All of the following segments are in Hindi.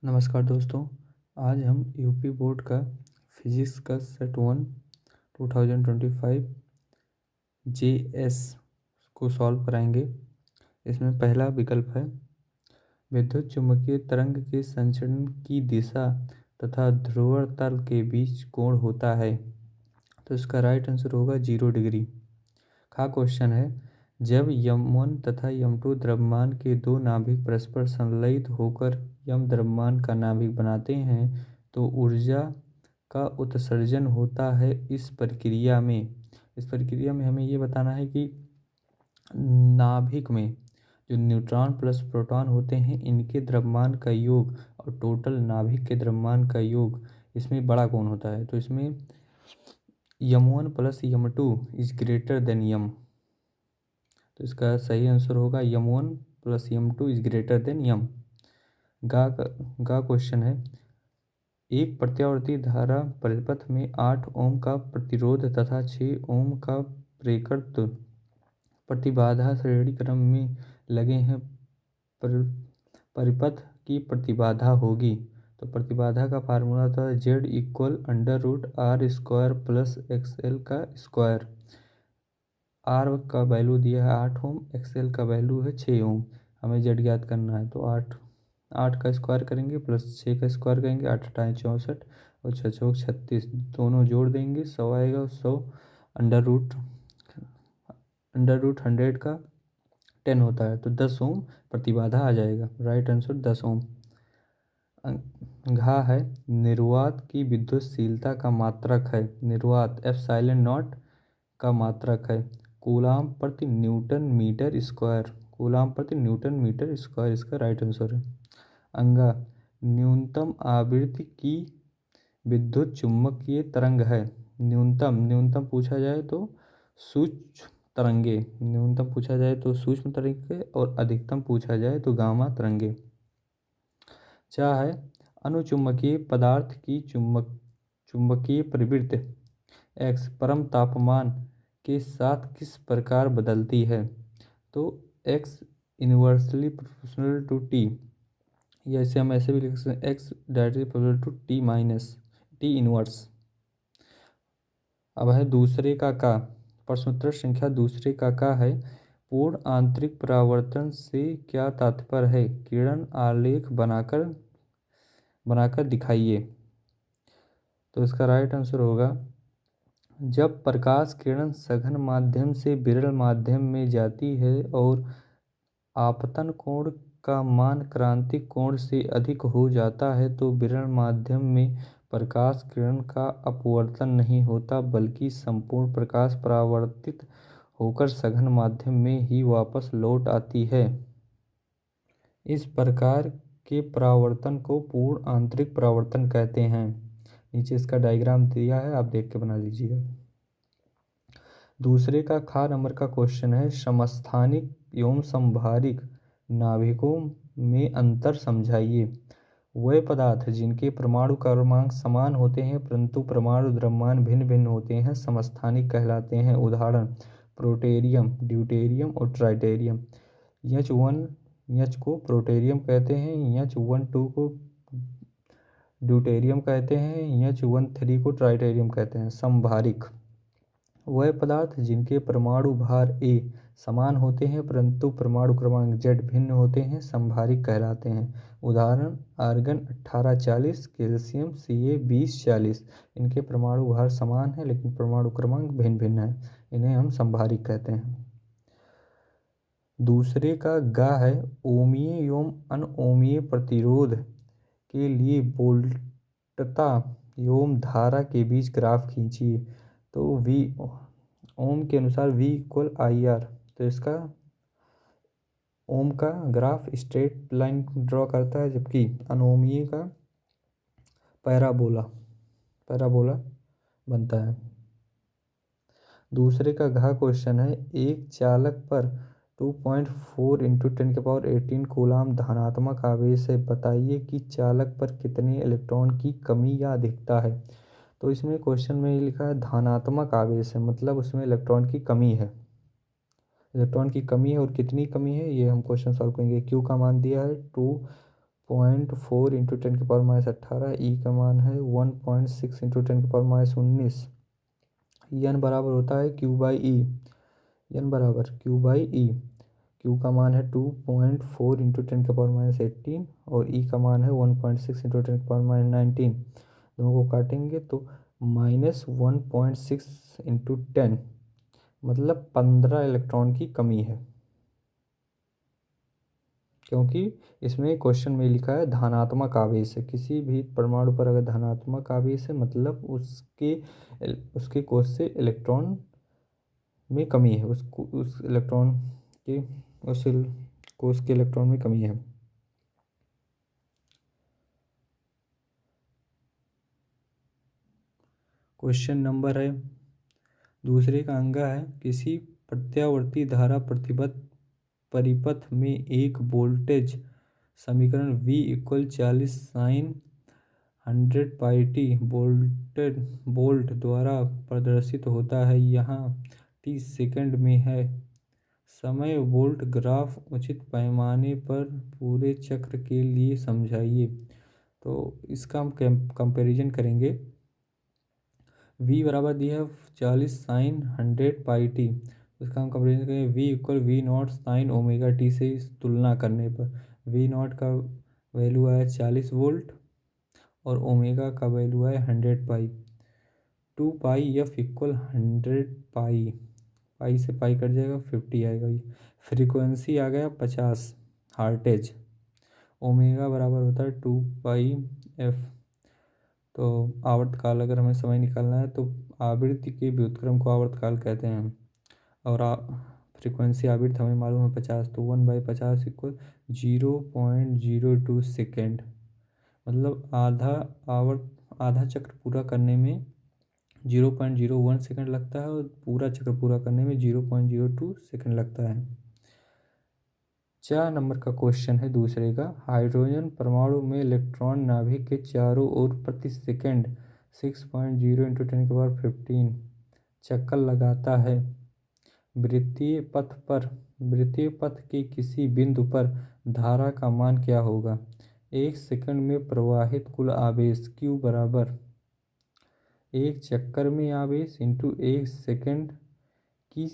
नमस्कार दोस्तों। आज हम यूपी बोर्ड का फिजिक्स का सेट 1 2025 जेएस को सॉल्व कराएंगे। इसमें पहला विकल्प है विद्युत चुम्बकीय तरंग के संचरण की दिशा तथा ध्रुव तल के बीच कोण होता है। तो इसका राइट आंसर होगा 0 डिग्री। का क्वेश्चन है जब यम1 तथा यम2 द्रव्यमान के दो नाभिक परस्पर संलयित होकर यम द्रव्यमान का नाभिक बनाते हैं तो ऊर्जा का उत्सर्जन होता है। इस प्रक्रिया में हमें ये बताना है कि नाभिक में जो न्यूट्रॉन प्लस प्रोटॉन होते हैं इनके द्रव्यमान का योग और टोटल नाभिक के द्रव्यमान का योग इसमें बड़ा कौन होता है। तो इसमें यम1 प्लस यम2 इज ग्रेटर देन यम। तो इसका सही आंसर होगा यम1 प्लस यम2 इज ग्रेटर देन यम। गा क्वेश्चन है एक प्रत्यावर्ती धारा परिपथ में 8 ओम का प्रतिरोध तथा 6 ओम का प्रेरकत्व प्रतिबाधा श्रेणी क्रम में लगे हैं। परिपथ की प्रतिबाधा होगी तो प्रतिबाधा का फार्मूला था Z equal √R² plus XL का स्क्वायर। R का वैल्यू दिया है 8 ओम, XL का वैल्यू है 6 ओम। हमें Z ज्ञात करना है तो 8 का स्क्वायर करेंगे प्लस 6 का स्क्वायर करेंगे, 8 8 64 और 6 6 36, दोनों जोड़ देंगे 100 आएगा। 100 अंडर रूट 100 का 10 होता है तो 10 ओम प्रतिबाधा आ जाएगा। राइट आंसर 10 ओम। घा है निर्वात की विद्युतशीलता का मात्रक है। निर्वात एप्सिलॉन नॉट का मात्रक है कूलाम प्रति न्यूटन मीटर स्क्वायर। कूलाम प्रति न्यूटन मीटर स्क्वायर इसका राइट आंसर है। अंगा न्यूनतम आवृत्ति की विद्युत चुम्बकीय तरंग है। न्यूनतम पूछा जाए तो सूक्ष्म तरंगे, न्यूनतम पूछा जाए तो सूक्ष्म तरंगे और अधिकतम पूछा जाए तो गामा तरंगे। क्या है अनुचुंबकीय पदार्थ की चुंबकीय प्रवृत्ति x परम तापमान के साथ किस प्रकार बदलती है। तो x inversely proportional to t, या इसे हम ऐसे भी लिख सकते हैं x directly proportional to t minus t inverse. अब है दूसरे का प्रश्नोत्तर संख्या दूसरे का है पूर्ण आंतरिक परावर्तन से क्या तात्पर्य है। किरण आलेख बनाकर दिखाइए। तो इसका राइट आंसर होगा जब प्रकाश किरण सघन माध्यम से विरल माध्यम में जाती है और आपतन कोण का मान क्रांतिक कोण से अधिक हो जाता है तो विरल माध्यम में प्रकाश किरण का अपवर्तन नहीं होता बल्कि संपूर्ण प्रकाश परावर्तित होकर सघन माध्यम में ही वापस लौट आती है। इस प्रकार के परावर्तन को पूर्ण आंतरिक परावर्तन कहते हैं। नीचे इसका डायग्राम दिया है, आप देख के बना लीजिएगा। दूसरे का खा नंबर का क्वेश्चन है समस्थानिक एवं समभारिक नाभिकों में अंतर समझाइए। वे पदार्थ जिनके परमाणु क्रमांक समान होते हैं परंतु परमाणु द्रव्यमान भिन्न भिन्न होते हैं समस्थानिक कहलाते हैं। उदाहरण प्रोटेरियम, ड्यूटेरियम और ट्राइटेरियम। H1 को प्रोटेरियम कहते हैं, H12 को ड्यूटेरियम कहते हैं, H13 को ट्राइटेरियम कहते हैं। समभारिक वह पदार्थ जिनके परमाणु भार A समान होते हैं परंतु परमाणु क्रमांक Z भिन्न होते हैं समभारिक कहलाते हैं। उदाहरण आर्गन 1840, कैल्शियम Ca2040। इनके परमाणु भार समान है लेकिन परमाणु क्रमांक भिन्न भिन्न है, इन्हें हम समभारिक कहते हैं। दूसरे का गा है ओमीय एवं अनओमीय प्रतिरोध के लिए वोल्टता एवं धारा के बीच ग्राफ खींचिए। तो V ओम के अनुसार V इक्वल IR। तो इसका ओम का ग्राफ स्ट्रेट लाइन ड्रॉ करता है जबकि अनओमीय का पैराबोला बनता है। दूसरे का घा क्वेश्चन है एक चालक पर 2.4 × 1018 कूलाम धनात्मक आवेश है, बताइए कि चालक पर कितने इलेक्ट्रॉन की कमी या अधिकता है। तो इसमें क्वेश्चन में लिखा है धनात्मक आवेश है, मतलब उसमें इलेक्ट्रॉन की कमी है। इलेक्ट्रॉन की कमी है और कितनी कमी है ये हम क्वेश्चन सॉल्व करेंगे। क्यू का मान दिया है 0.4 इंटू 10⁻18। ई का मान है 1.6 इंटू 10⁻19। एन बराबर होता है क्यू बाई ई। एन बराबर क्यू बाई ई। क्यू का मान है 2.4 इंटू 10⁻18 और ई का मान है 1.6 इंटू 10⁻19। दोनों को काटेंगे तो -1.6 इंटू 10 मतलब 15 इलेक्ट्रॉन की कमी है, क्योंकि इसमें क्वेश्चन में लिखा है धनात्मक आवेश है। किसी भी परमाणु पर अगर धनात्मक आवेश है मतलब उसके कोष से इलेक्ट्रॉन में कमी है, उस इलेक्ट्रॉन के उस कोष के इलेक्ट्रॉन में कमी है। क्वेश्चन नंबर है दूसरे का अंगा है, किसी प्रत्यावर्ती धारा परिपथ में एक वोल्टेज समीकरण V equal 40 sign 100πt volt द्वारा प्रदर्शित होता है। यहाँ 30 सेकंड में है समय। वोल्ट ग्राफ उचित पैमाने पर पूरे चक्र के लिए समझाइए। तो इसका हम कंपैरिजन करेंगे। V बराबर दिया है 40 साइन 100πt, उसका हम कंपेरिजन करेंगे V equal V0 sine omega T से। इस तुलना करने पर V0 का वैल्यू आया 40 वोल्ट और ओमेगा का वैल्यू है 100π। 2π f इक्वल 100π, पाई से पाई कट जाएगा 50 आएगा। ये फ्रीक्वेंसी आ गया 50 हार्टेज। ओमेगा बराबर होता है 2πf। तो आवर्तकाल अगर हमें समय निकालना है तो आवृत्ति के व्युत्क्रम को आवर्तकाल कहते हैं। और फ्रीक्वेंसी आवृत्ति हमें मालूम है 50, तो 1/50 इक्वल 0.02 सेकेंड। मतलब आधा चक्र पूरा करने में 0.01 सेकेंड लगता है और पूरा चक्र पूरा करने में 0.02 सेकेंड लगता है। 4 नंबर का क्वेश्चन है दूसरे का, हाइड्रोजन परमाणु में इलेक्ट्रॉन नाभिक के चारों ओर प्रति सेकेंड 6.0 इंटू 10⁻15 चक्कर लगाता है। वृत्तीय पथ के किसी बिंदु पर धारा का मान क्या होगा। 1 सेकंड में प्रवाहित कुल आवेश Q बराबर एक चक्कर में आवेश इंटू 1 सेकंड की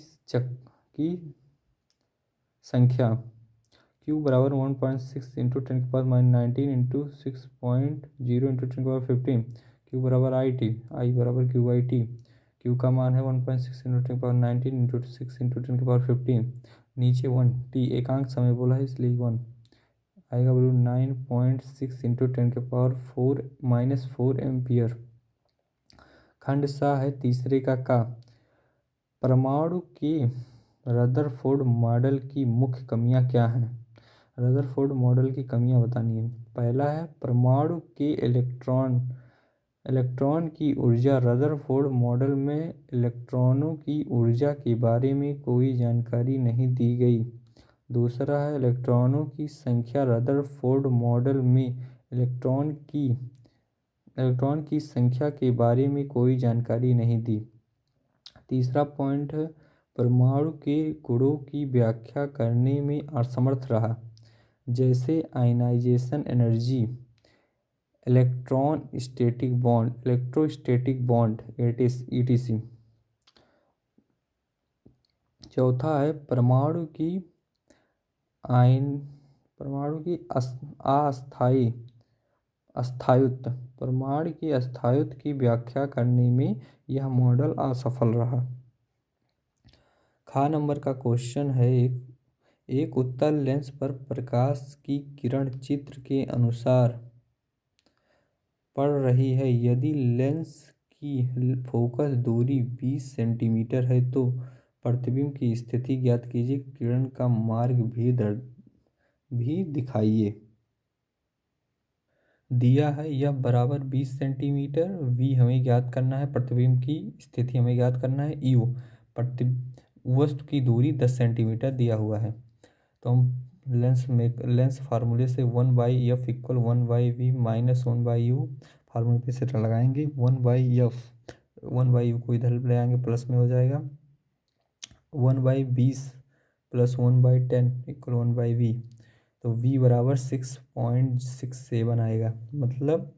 संख्या Q बराबर 1.6 इंटू 10⁻19 इंटू 6.0 इंटू 10⁻15। Q बराबर I बराबर Q/T। Q का मान है 1.6 इंटू 10⁻19 इंटू 6 इंटू 10⁻15। नीचे 1 T एकांक समय बोला है इसलिए 1 आएगा। बोलो 9.6 इंटू 10⁻4 एम्पियर। खंड सा है तीसरे का परमाणु के रदरफोर्ड मॉडल की मुख्य कमियां क्या हैं। रदरफोर्ड मॉडल की कमियां बतानी है। पहला है परमाणु के इलेक्ट्रॉन की ऊर्जा। रदरफोर्ड मॉडल में इलेक्ट्रॉनों की ऊर्जा के बारे में कोई जानकारी नहीं दी गई। दूसरा है इलेक्ट्रॉनों की संख्या। रदरफोर्ड मॉडल में इलेक्ट्रॉन की संख्या के बारे में कोई जानकारी नहीं दी। तीसरा पॉइंट है परमाणु के गुणों की व्याख्या करने में असमर्थ रहा, जैसे ionization energy, electrostatic bond etc। चौथा है परमाणु की अस्थायित्व। परमाणु की अस्थायित्व की व्याख्या करने में यह मॉडल असफल रहा। खा नंबर का क्वेश्चन है एक उत्तल लेंस पर प्रकाश की किरण चित्र के अनुसार पड़ रही है। यदि लेंस की फोकस दूरी 20 सेंटीमीटर है तो प्रतिबिंब की स्थिति ज्ञात कीजिए। किरण का मार्ग भी दिखाइए। दिया है यह बराबर 20 सेंटीमीटर। V हमें ज्ञात करना है, प्रतिबिंब की स्थिति हमें ज्ञात करना है। U वस्तु की दूरी 10 सेंटीमीटर दिया हुआ है। तो हम लेंस फार्मूले से 1/f equal 1/v minus 1/u फार्मूले पे से लगाएंगे। 1/u को इधर ले आएंगे प्लस में हो जाएगा। 1/20 प्लस 1/10 इक्वल 1/v। तो v बराबर 6.67 आएगा। मतलब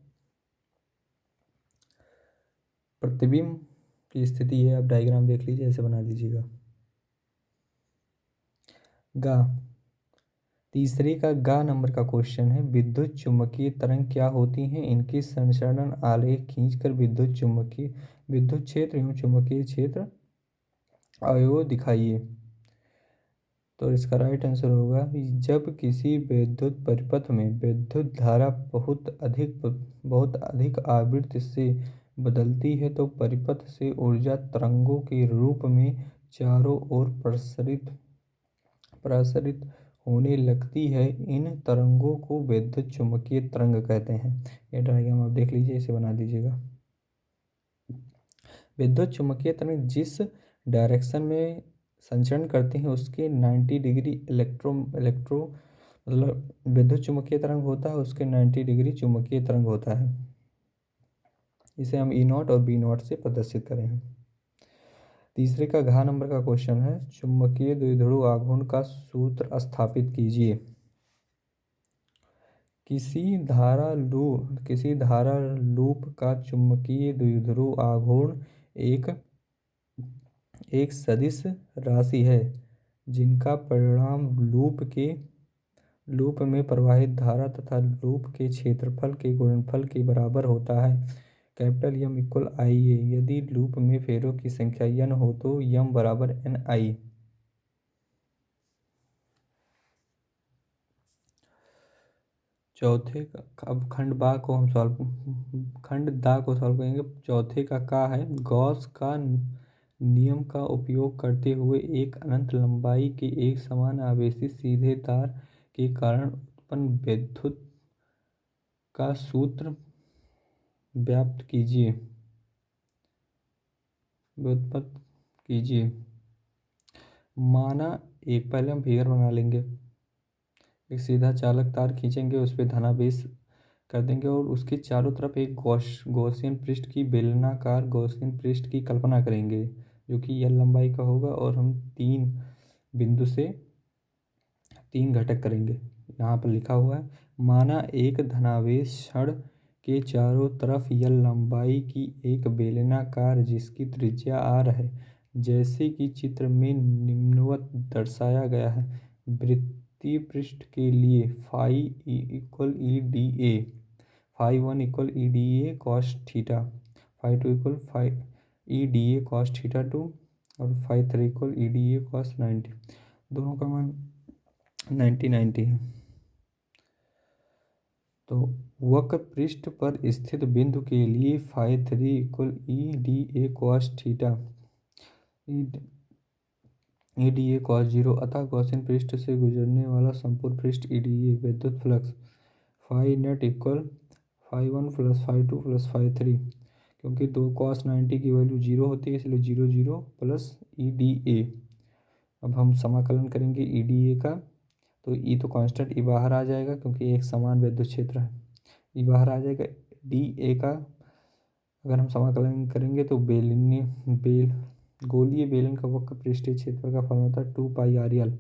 प्रतिबिंब की स्थिति है। आप डायग्राम देख लीजिए, ऐसे बना लीजिएगा। गा तीसरे का गा नंबर का क्वेश्चन है, विद्युत चुम्बकीय तरंग क्या होती हैं, इनकी संचरण आलेख खींचकर विद्युत क्षेत्र एवं चुंबकीय क्षेत्र अवयव दिखाइए। तो इसका राइट आंसर होगा, जब किसी विद्युत परिपथ में विद्युत धारा बहुत अधिक आवृत्ति से बदलती है तो परिपथ से ऊर्जा तरंगों के रूप में चारों ओर प्रसारित होने लगती है। इन तरंगों को विद्युत चुम्बकीय तरंग कहते हैं। ये डायग्राम आप देख लीजिए, इसे बना दीजिएगा। विद्युत चुम्बकीय तरंग जिस डायरेक्शन में संचरण करते हैं उसके 90 डिग्री मतलब विद्युत चुम्बकीय तरंग होता है, उसके 90 डिग्री चुम्बकीय तरंग होता है। इसे हम ई नॉट और बी नॉट से प्रदर्शित करें हैं। तीसरे का घ नंबर का क्वेश्चन है, चुंबकीय द्विध्रुव आघूर्ण का सूत्र स्थापित कीजिए। किसी धारा लूप का चुंबकीय द्विध्रुव आघूर्ण एक सदिश राशि है जिनका परिमाण लूप में प्रवाहित धारा तथा लूप के क्षेत्रफल के गुणनफल के बराबर होता है। Capital M equal IA। यदि लूप में फेरों की संख्या n हो तो m बराबर NI। चौथे का, अब खंड दा को सॉल्व करेंगे। चौथे का है, गॉस का नियम का उपयोग करते हुए एक अनंत लंबाई के एक समान आवेशी सीधे तार के कारण उत्पन्न विद्युत का सूत्र व्युत्पन्न कीजिए। माना एक, पहले हम फिगर बना लेंगे। एक सीधा चालक तार खींचेंगे, उस पर धनावेश कर देंगे और उसके चारों तरफ एक गॉसियन पृष्ठ की बेलनाकार गॉसियन पृष्ठ की कल्पना करेंगे जो कि L लंबाई का होगा। और हम 3 बिंदु से 3 घटक करेंगे। यहाँ पर लिखा हुआ है, माना एक धनावेश क्षण के चारों तरफ L लंबाई की एक बेलनाकार जिसकी त्रिज्या R है, जैसे कि चित्र में निम्नवत दर्शाया गया है। वृत्तीय पृष्ठ के लिए phi equal EDA, phi 1 equal EDA cos theta, phi 2 equal EDA cos theta 2 और फाई 3 इक्वल EDA cos 90। दोनों का मान 90 है। तो वक्र पृष्ठ पर स्थित बिंदु के लिए phi 3 equal EDA cos theta EDA cos 0, अतः गॉसियन पृष्ठ से गुजरने वाला संपूर्ण पृष्ठ EDA विद्युत flux phi net equal phi 1 plus phi 2 plus phi 3, क्योंकि दो cos 90 की वैल्यू 0 होती है इसलिए 0 0 प्लस EDA। अब हम समाकलन करेंगे EDA का, तो ई तो कांस्टेंट, ई बाहर आ जाएगा क्योंकि एक समान विद्युत क्षेत्र है, ई बाहर आ जाएगा। DA का अगर हम समाकलन करेंगे तो गोलीय बेलन का वक्र पृष्ठीय क्षेत्र का फॉर्मूला था 2πRL।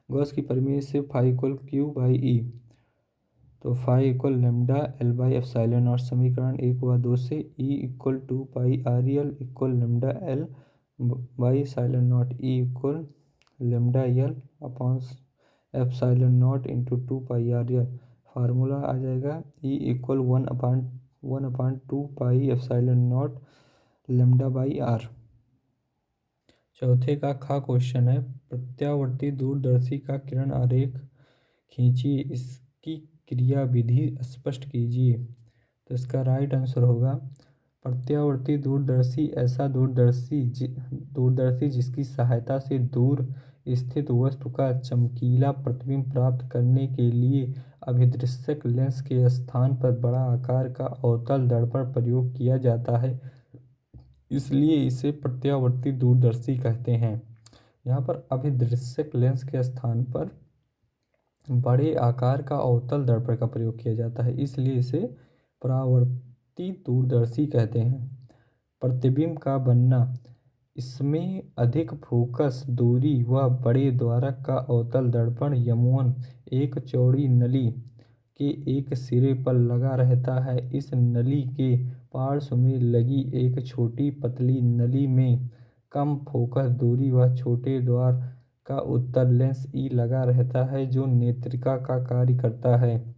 गॉस की परिमेय से फाई इक्वल Q/E, तो फाई इक्वल लेमडा L/ε0। समीकरण 1 व 2 से E equal 2πRL equal lambda L/ε0, E equal lambda L/ε0 into 2πRL। Formula आ जाएगा E इक्वल 1/2πε0 λ/R। चौथे का खा क्वेश्चन है, प्रत्यावर्ती दूरदर्शी का किरण आरेख खींचिए, इसकी क्रिया विधि स्पष्ट कीजिए। तो इसका राइट आंसर होगा, प्रत्यावर्ती दूरदर्शी ऐसा दूरदर्शी जिसकी सहायता से दूर स्थित वस्तु का चमकीला प्रतिबिंब प्राप्त करने के लिए अभिदृश्यक लेंस के स्थान पर बड़ा आकार का अवतल दर्पण प्रयोग किया जाता है, इसलिए इसे प्रत्यावर्ती दूरदर्शी कहते हैं। यहाँ पर अभिदृश्यक लेंस के स्थान पर बड़े आकार का अवतल दर्पण का प्रयोग किया जाता है, इसलिए इसे परावर्ती दूरदर्शी कहते हैं। प्रतिबिंब का बनना इसमें अधिक फोकस दूरी व बड़े द्वारक का अवतल दर्पण यमुन एक चौड़ी नली के एक सिरे पर लगा रहता है। इस नली के पार्श्व में लगी एक छोटी पतली नली में कम फोकस दूरी व छोटे द्वार का उत्तर लेंस ई लगा रहता है, जो नेत्रिका का कार्य करता है।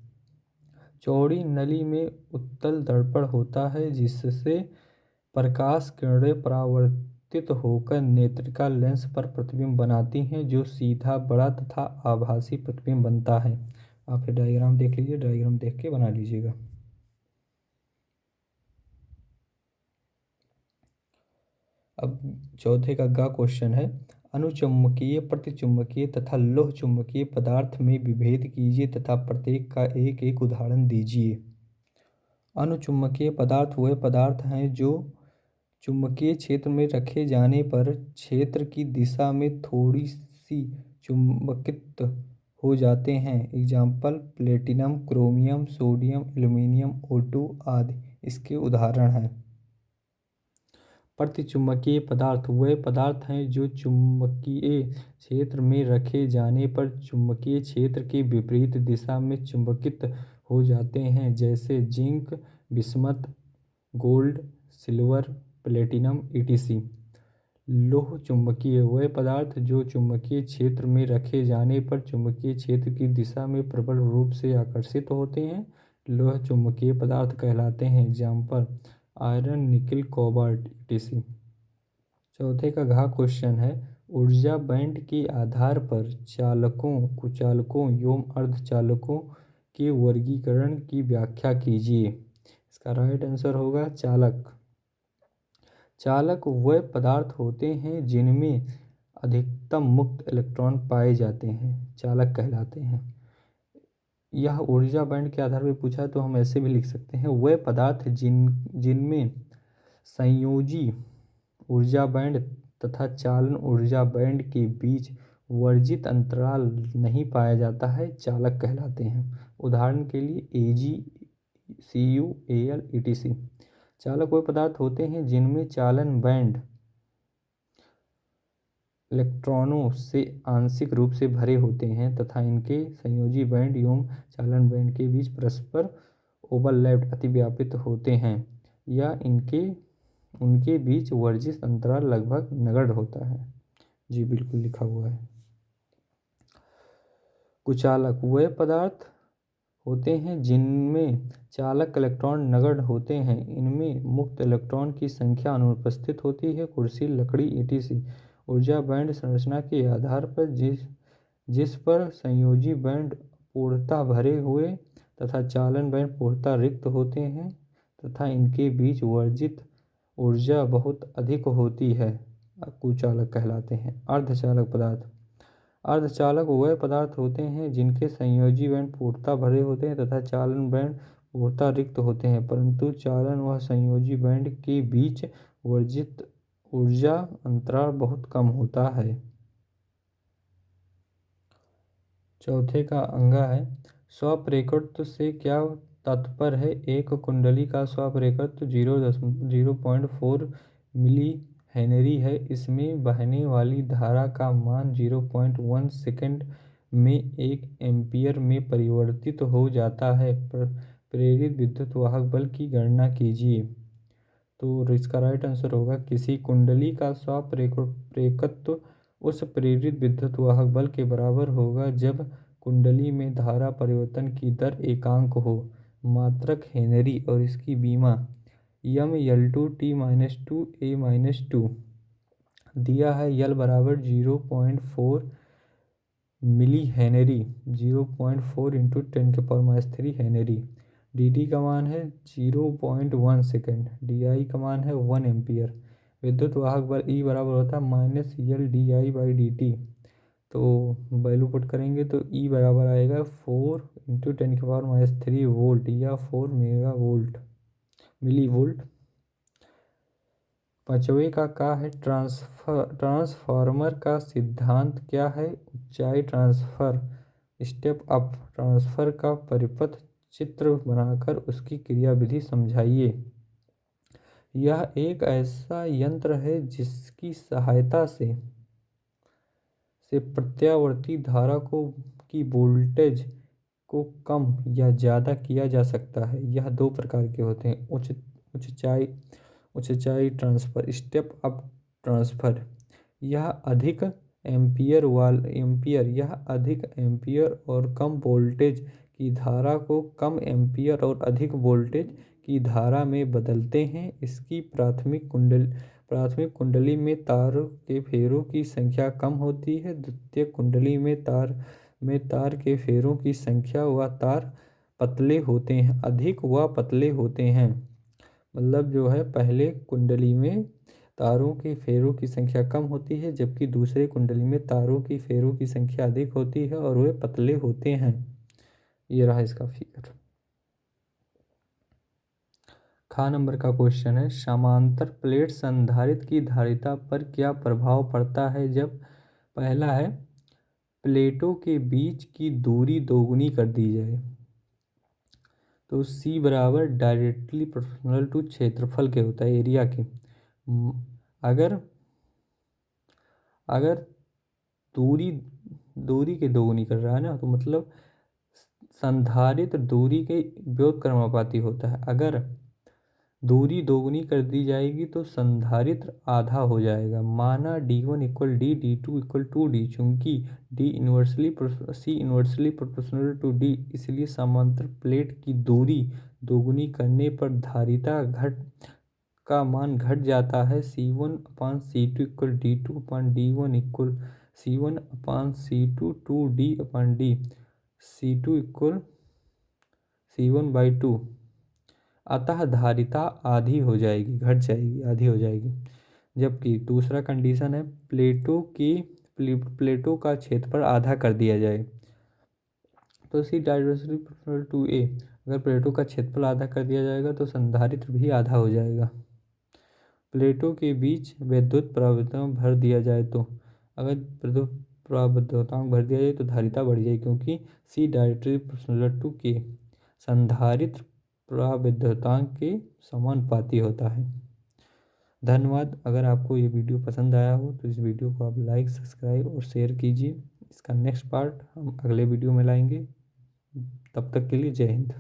चौड़ी नली में उत्तल दर्पण होता है, जिससे प्रकाश किरणें परावर्तित होकर नेत्रिका लेंस पर प्रतिबिंब बनाती हैं, जो सीधा बड़ा तथा आभासी प्रतिबिंब बनता है। आप ये डायग्राम देख लीजिए, डायग्राम देख के बना लीजिएगा। अब चौथे का गा क्वेश्चन है, अनुचुम्बकीय, प्रतिचुम्बकीय तथा लोह चुम्बकीय पदार्थ में विभेद कीजिए तथा प्रत्येक का एक एक उदाहरण दीजिए। अनुचुम्बकीय पदार्थ वे पदार्थ हैं जो चुंबकीय क्षेत्र में रखे जाने पर क्षेत्र की दिशा में थोड़ी सी चुंबकित हो जाते हैं। Example platinum, chromium, sodium, aluminium, O2 आदि इसके उदाहरण हैं। प्रतिचुंबकीय पदार्थ वे पदार्थ हैं जो चुंबकीय क्षेत्र में रखे जाने पर चुंबकीय क्षेत्र के विपरीत दिशा में चुंबकित हो जाते हैं, जैसे zinc, bismuth, gold, silver, platinum etc। लोह चुंबकीय वे पदार्थ जो चुंबकीय क्षेत्र में रखे जाने पर चुंबकीय क्षेत्र की दिशा में प्रबल रूप से आकर्षित होते हैं, लोह चुंबकीय पदार्थ कहलाते हैं। Example iron, nickel, cobalt etc। चौथे का घ क्वेश्चन है, ऊर्जा बैंड के आधार पर चालकों, कुचालकों एवं अर्धचालकों के वर्गीकरण की व्याख्या कीजिए। इसका राइट आंसर होगा चालक। चालक वे पदार्थ होते हैं जिनमें अधिकतम मुक्त इलेक्ट्रॉन पाए जाते हैं, चालक कहलाते हैं। यह ऊर्जा बैंड के आधार पर पूछा है तो हम ऐसे भी लिख सकते हैं, वे पदार्थ जिनमें संयोजी ऊर्जा बैंड तथा चालन ऊर्जा बैंड के बीच वर्जित अंतराल नहीं पाया जाता है, चालक कहलाते हैं। उदाहरण के लिए Ag, Cu, Al etc। चालक वे पदार्थ होते हैं जिनमें चालन बैंड इलेक्ट्रॉनों से आंशिक रूप से भरे होते हैं तथा इनके संयोजी बैंड एवं चालन बैंड के बीच परस्पर ओवरलैप्ड अतिव्यापित होते हैं, या उनके बीच वर्जित अंतराल लगभग नगण्य होता है। जी बिल्कुल लिखा हुआ है। कुचालक वे पदार्थ होते हैं जिनमें चालक इलेक्ट्रॉन नगण्य होते हैं, इनमें मुक्त इलेक्ट्रॉन की संख्या अनुपस्थित होती है। कुर्सी, लकड़ी etc। ऊर्जा बैंड संरचना के आधार पर जिस पर संयोजी बैंड पूर्णतः भरे हुए तथा चालन बैंड पूर्णतः रिक्त होते हैं तथा इनके बीच वर्जित ऊर्जा बहुत अधिक होती है, कुचालक कहलाते हैं। अर्धचालक पदार्थ अर्धचालक वे पदार्थ होते हैं जिनके संयोजी बैंड पूर्णतः भरे होते हैं तथा चालन बैंड पूर्णतः रिक्त होते हैं, परंतु चालन व संयोजी बैंड के बीच वर्जित ऊर्जा अंतराल बहुत कम होता है। चौथे का अंगा है, स्वप्रेरितत्व से क्या तात्पर्य है। एक कुंडली का स्वप्रेरितत्व 0.4 मिली हेनरी है। इसमें बहने वाली धारा का मान 0.1 सेकेंड में 1 एम्पीयर में परिवर्तित हो जाता है। प्रेरित विद्युत वाहक बल की गणना कीजिए। तो इसका राइट आंसर होगा, किसी कुंडली का स्वप्रेरकत्व उस प्रेरित विद्युत वाहक बल के बराबर होगा जब कुंडली में धारा परिवर्तन की दर एकांक हो। मात्रक हेनरी और इसकी बीमा ML2 T-2 A-2 दिया है। L बराबर 0.4 milli henry, 0.4 into 10⁻³ henry. D का मान है 0.1 सेकेंड, डी का मान है 1 एम्पियर। विद्युत वाहक बल E बराबर होता है -LdI/dt। तो वैल्यू पुट करेंगे तो E बराबर आएगा 4 इंटू 10⁻³ वोल्ट या 4 मिली वोल्ट। पांचवे का है, ट्रांसफार्मर का सिद्धांत क्या है। ऊंचाई ट्रांसफर, स्टेप अप ट्रांसफर का परिपथ चित्र बनाकर उसकी क्रियाविधि समझाइए। यह एक ऐसा यंत्र है जिसकी सहायता से प्रत्यावर्ती धारा को की वोल्टेज को कम या ज़्यादा किया जा सकता है। यह दो प्रकार के होते हैं, उच्चाई उच्चाई ट्रांसफर, स्टेप अप ट्रांसफर। यह अधिक यह अधिक एम्पियर और कम वोल्टेज की धारा को कम एम्पियर और अधिक वोल्टेज की धारा में बदलते हैं। इसकी प्राथमिक कुंडली में तारों के फेरों की संख्या कम होती है। द्वितीयक कुंडली में तार के फेरों की संख्या व तार पतले होते हैं, अधिक व पतले होते हैं। मतलब जो है, पहले कुंडली में तारों के फेरों की संख्या कम होती है, जबकि दूसरे कुंडली में तारों की फेरों की संख्या अधिक होती है और वे पतले होते हैं। ये रहा इसका फिगर। खा नंबर का क्वेश्चन है, समांतर प्लेट संधारित्र की धारिता पर क्या प्रभाव पड़ता है जब पहला है प्लेटों के बीच की दूरी दोगुनी कर दी जाए। तो C बराबर डायरेक्टली प्रोपोर्शनल टू क्षेत्रफल के होता है, एरिया के। अगर अगर दूरी के दोगुनी कर रहा है ना, तो मतलब संधारित्र दूरी के व्युत्क्रमानुपाती होता है। अगर दूरी दोगुनी कर दी जाएगी तो संधारित्र आधा हो जाएगा। माना D1 equal D, D2 equal to D, चूंकि C inversely proportional to D, इसलिए समांतर प्लेट की दूरी दोगुनी करने पर धारिता का मान घट जाता है। C1/C2 equal D2/D1 equal C1/C2 2D/D, C2 equal C1/2। अतः धारिता आधी हो जाएगी, घट जाएगी, आधी हो जाएगी। जबकि दूसरा कंडीशन है प्लेटों का क्षेत्रफल आधा कर दिया जाए। तो C directly proportional to A, अगर प्लेटों का क्षेत्रफल आधा कर दिया जाएगा तो संधारित्र भी आधा हो जाएगा। प्लेटों के बीच विद्युत प्रावधान भर दिया जाए तो, अगर विद्युत प्रावधान भर दिया जाए तो धारिता बढ़ जाएगी, क्योंकि C directly proportional to K संधारित्र प्रावधान के समानुपाती होता है। धन्यवाद। अगर आपको ये वीडियो पसंद आया हो तो इस वीडियो को आप लाइक, सब्सक्राइब और शेयर कीजिए। इसका नेक्स्ट पार्ट हम अगले वीडियो में लाएंगे। तब तक के लिए जय हिंद।